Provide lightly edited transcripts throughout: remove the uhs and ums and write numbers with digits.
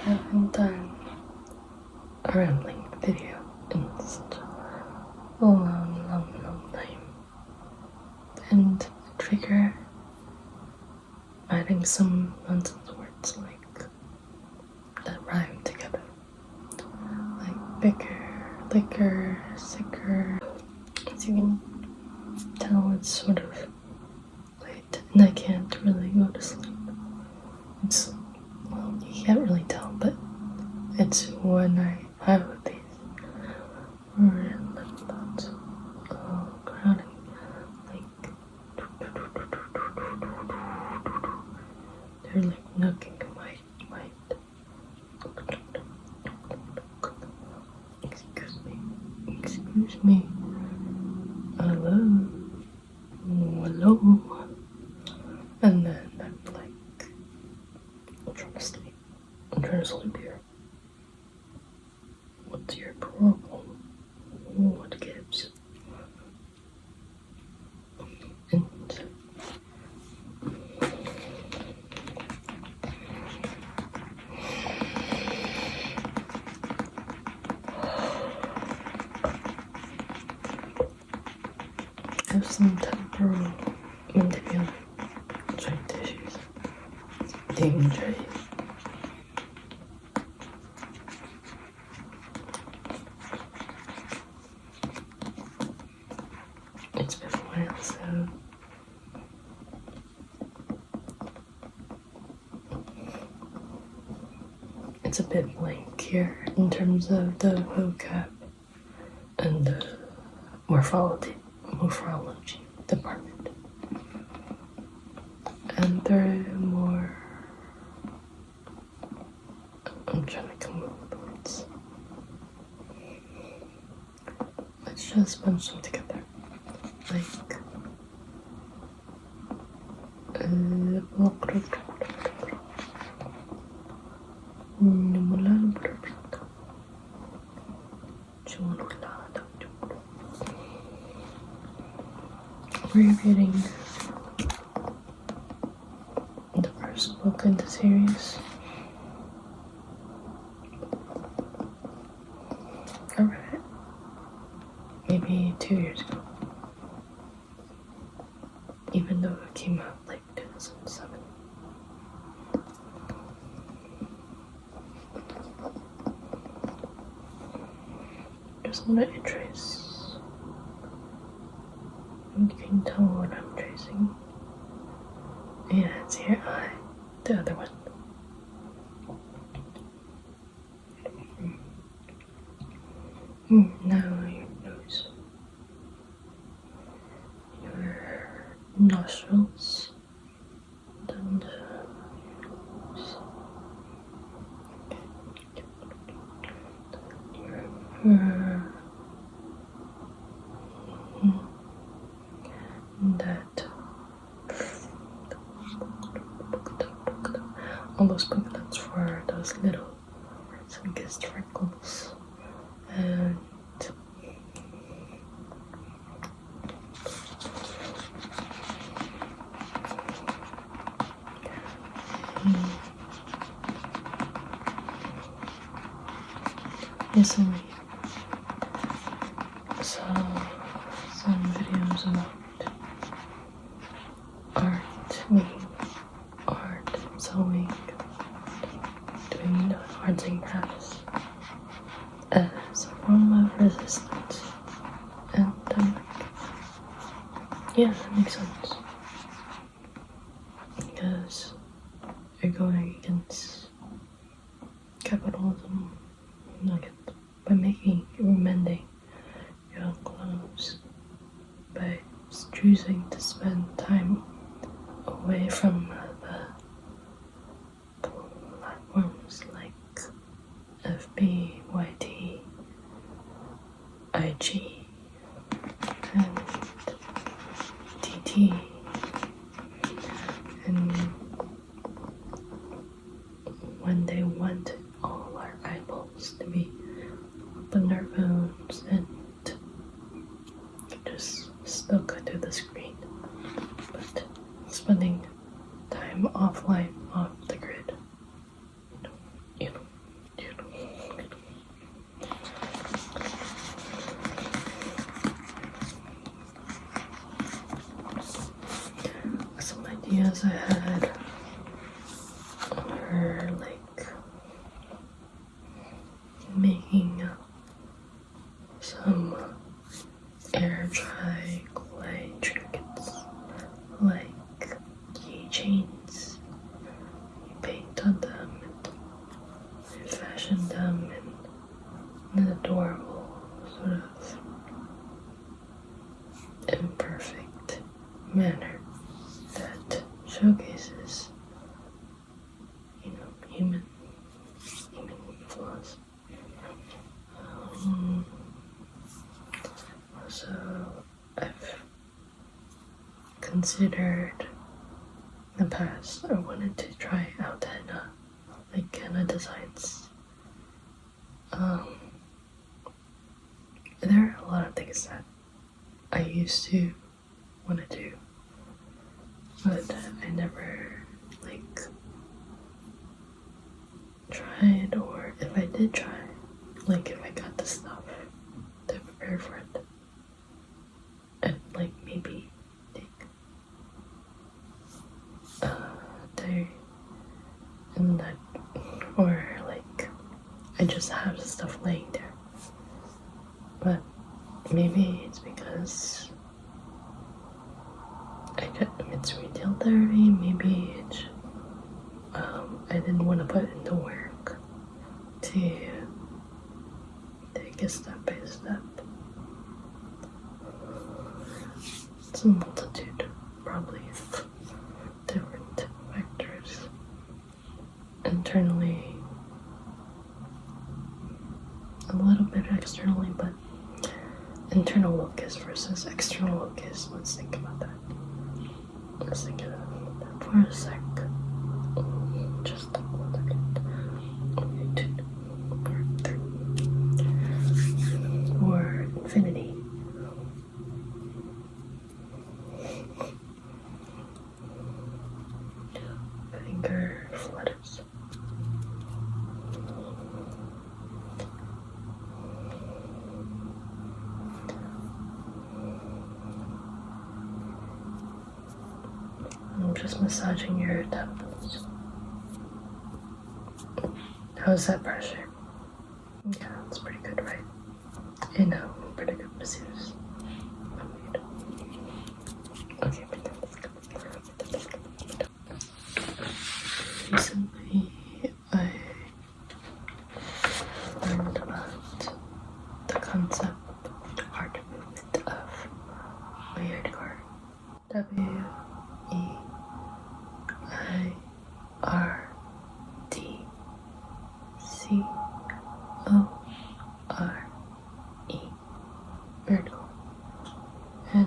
haven't done a rambling video in such a long time. And the trigger, adding some nonsense words like that rhyme together. Like bigger, liquor, sicker. As you can tell, it's sort of late and I can't really go to sleep. It's, well, you can't really tell, but it's when I have these random thoughts crowding, like they're like knocking my mind. Excuse me. Hello. And then I'm like, I'm trying to sleep. I'm trying to sleep here. What's your problem? What gives? And I have some temporal mandibular joint issues. Dangerous. It's been a while, so it's a bit blank here in terms of the vocab and the morphology department. And they're more, I'm trying to come up with words. Let's just bunch them together. Like we're reading the first book in the series. I read it maybe 2 years ago, even though it came out like 2007. Just want to trace. You can tell what I'm tracing. Yeah, it's your eye, the other one. Now your nose, your nostrils, and that all those polka dots for those little sun-kissed freckles, and recently saw some videos about art, making art, sewing, doing the arts and crafts as a form of resistance. And I'm like, yeah, that makes sense. Because you're going against capitalism, like by mending your own clothes, by choosing to spend time away from the platforms like 𝚤𝚖𝚋𝚗, IG, and TT, and when they want all our eyeballs to be up on their phones and just stuck to the screen, but spending time offline, off the grid, you know, ideas I had are like making some air dry clay trinkets, like keychains. You paint on them and you fashion them in an adorable, sort of imperfect manner that showcases, human flaws. Also, I've considered in the past, I wanted to try out henna, like henna designs. There are a lot of things that I used to want to do, but I never tried, or if I did try, if I got the stuff to prepare for it, I'd maybe take a day and that, or I just have the stuff laying there. But maybe it's because it's retail therapy, maybe it's I didn't want to put in the work to take it step by step. It's a multitude, probably, of different factors. Internally, a little bit externally, but internal focus versus external focus. Let's think about that. Let's think about that for a sec. Just 1 second. Okay, 2, 3. For infinity. Finger flutters. I'm just massaging your temples. How's that pressure? Yeah, that's pretty good, right? I know, pretty good masseurs. Okay, recently I learned about the concept of the art movement of 𝚤𝚖𝚋. 𝚤𝚋. And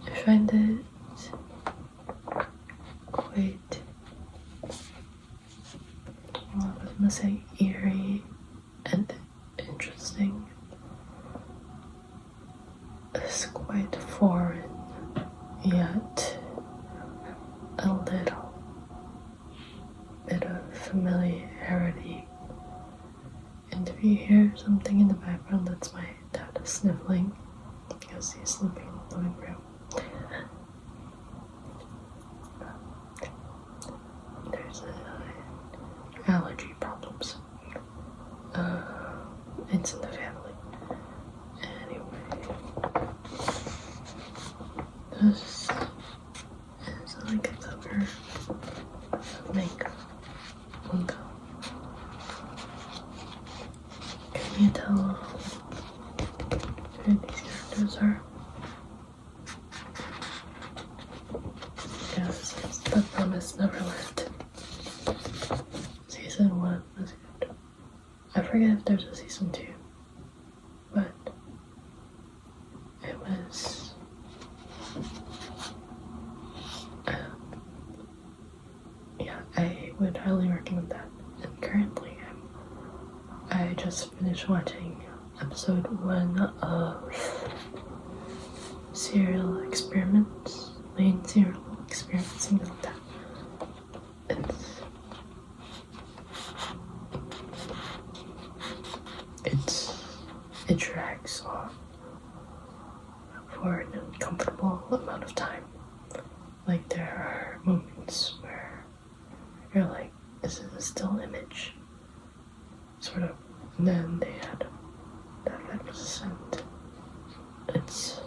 I find it quite, I was gonna say eerie and interesting. It's quite foreign, yet a little bit of familiarity. And if you hear something in the background, that's my dad sniffling because he's sleeping in the living room. There's allergy problems. It's in the family. Anyway, this is like a cover of makeup. Can you tell who these characters are? Yes, it's The Promised Neverland. Season 1 was good. I forget if there's a season 2, but it was I would highly recommend that. And currently I just finished watching episode 1 of Serial Experiments, Main Serial Experiments, something like that. It drags on for an uncomfortable amount of time. you're like, is it a still image? Sort of. And then they had that 5%. It's,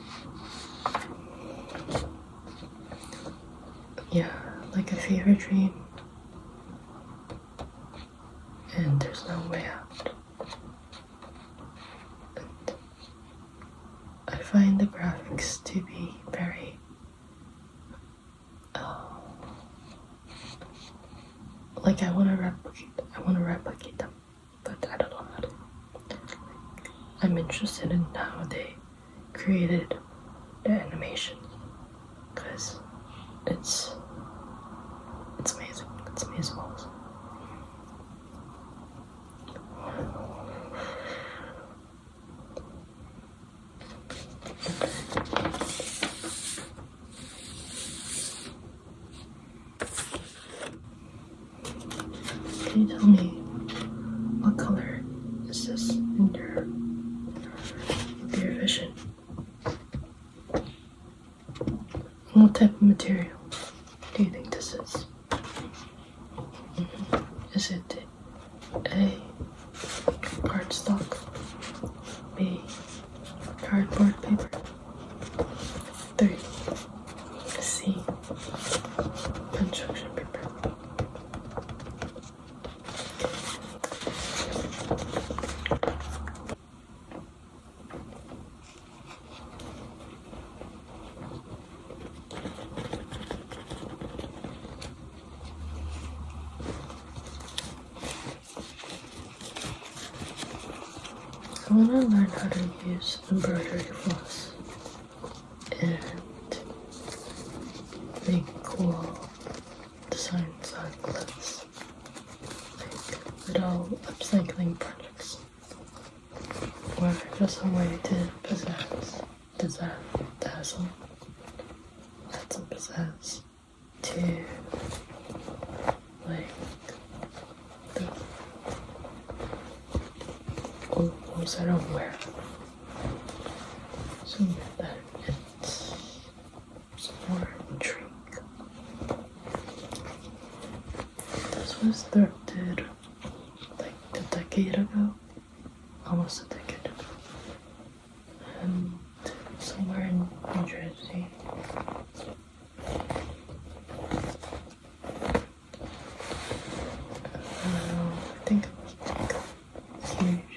yeah, like a fever dream. And there's no way out. And I find the graphics to be very like I want to replicate them, but I don't know how to. I'm interested in how they created the animation, because it's amazing. It's amazing. Can you tell me what color is this in your vision? What type of material do you think this is? Is it A, cardstock, B, cardboard paper, 3, C, construction paper? I want to learn how to use embroidery floss and make cool designs on clothes, like little upcycling projects, or just a way to dazzle, add some pizzazz to like the old clothes I don't wear, so that it's some more intrigue. This was thrifted like a decade ago, almost a decade ago, and somewhere in New Jersey. I think it was like a huge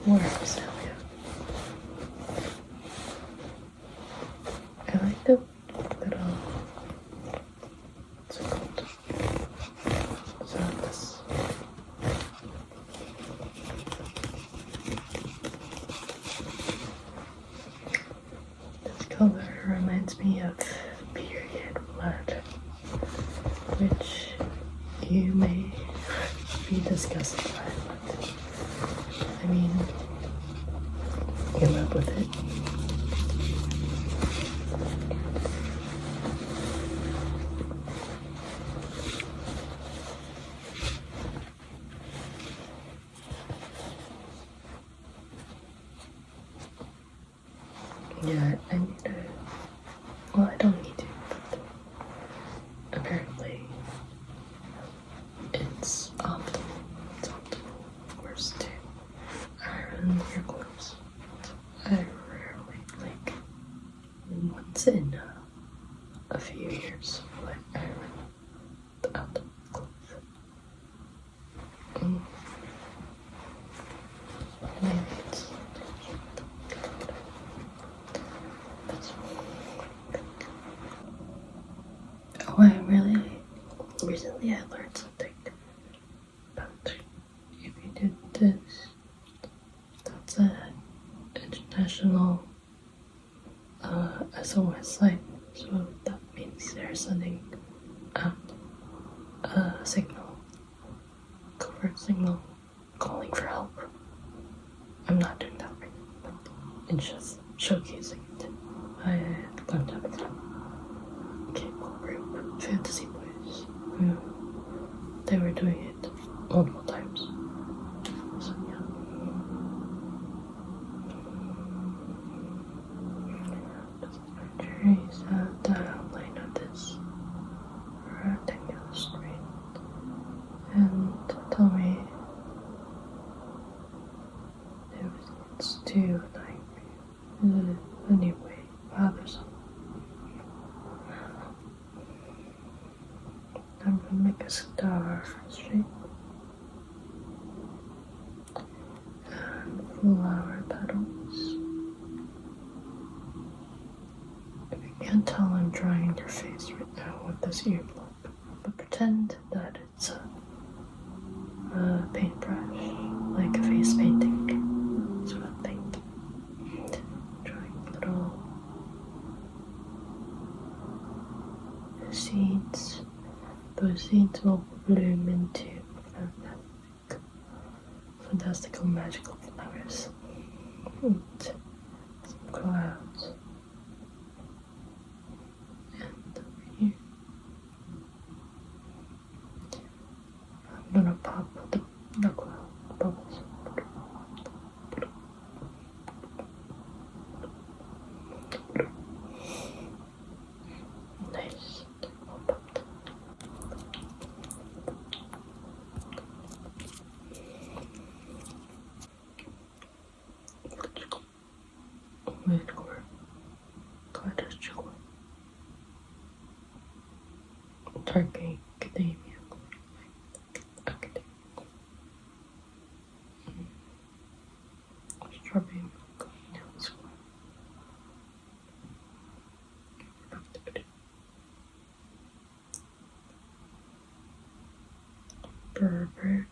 warehouse sale, yeah. I like the little, what's it called? So this. This color reminds me of period blood, which you may be disgusted by, but I mean, you live with it. Yeah, I need to, well, I don't need to, but apparently it's optimal, of course, to iron your clothes. I rarely, like, once in a few years, will I iron out the clothes. Maybe it's recently I learned something about if you did this, that's an international SOS site, so that means they're sending out a signal, covert signal, calling for help. I'm not doing that right now, but it's just showcasing it. I learned that from a K-pop group, Fantasy Boys, who they were doing it multiple times. So yeah. This is my cherries at the outline of this rectangular street and tell me if it's too like anyway bothersome. I'm gonna make a star shape and flower petals. If you can't tell, I'm drawing your face right now with this ear plug, but pretend that it's a paintbrush, like a face painting sort of thing. Drawing little seeds. Those seeds will bloom into fantastical magical flowers and some clouds. And over here I'm gonna pop the cloud bubbles. Nice. All popped. Midcore. Kaleidoscope. Target Academia. Academia. Strawberry milk. Berber.